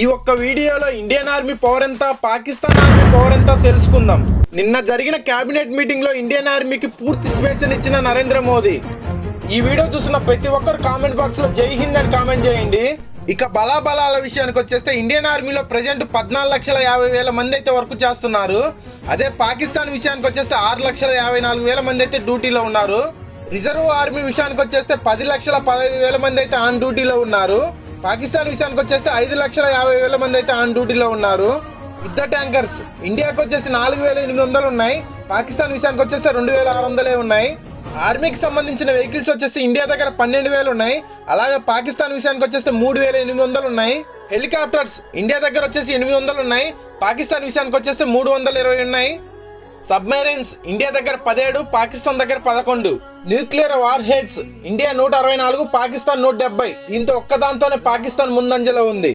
ఈ ఒక్క వీడియోలో ఇండియన్ ఆర్మీ పవర్ ఎంత, పాకిస్తాన్ ఆర్మీ పవర్ ఎంత తెలుసుకుందాం. నిన్న జరిగిన కేబినెట్ మీటింగ్ లో ఇండియన్ ఆర్మీకి పూర్తి స్వేచ్ఛనిచ్చిన నరేంద్ర మోదీ. ఈ వీడియో చూసిన ప్రతి ఒక్కరు కామెంట్ బాక్స్ లో జై హింద్ అని కామెంట్ చేయండి. ఇక బలాబలాల విషయానికి వచ్చేస్తే ఇండియన్ ఆర్మీలో ప్రజెంట్ 14,50,000 మంది అయితే వర్క్ చేస్తున్నారు. అదే పాకిస్తాన్ విషయానికి వచ్చేస్తే 6,54,000 మంది అయితే డ్యూటీలో ఉన్నారు. రిజర్వ్ ఆర్మీ విషయానికి వచ్చేస్తే 10,15,000 మంది అయితే ఆన్ డ్యూటీలో ఉన్నారు. పాకిస్తాన్ విషయానికి వచ్చేస్తే 5,50,000 మంది అయితే ఆన్ డ్యూటీలో ఉన్నారు. యుద్ధ ట్యాంకర్స్ ఇండియాకి వచ్చేసి 4,800 ఉన్నాయి. పాకిస్తాన్ విషయానికి వచ్చేస్తే 2,600 ఉన్నాయి. ఆర్మీకి సంబంధించిన వెహికల్స్ వచ్చేసి ఇండియా దగ్గర 12,000 ఉన్నాయి. అలాగే పాకిస్తాన్ విషయానికి వచ్చేస్తే 3,800 ఉన్నాయి. హెలికాప్టర్స్ ఇండియా దగ్గర వచ్చేసి 800 ఉన్నాయి. పాకిస్తాన్ విషయానికి వచ్చేస్తే 320 ఉన్నాయి. సబ్మెరైన్స్ ఇండియా దగ్గర 17, పాకిస్తాన్ దగ్గర 11. Nuclear war heads India 164, Pakistan 170. దీంతో ఒక్కదాంతోనే పాకిస్తాన్ ముందంజలో ఉంది.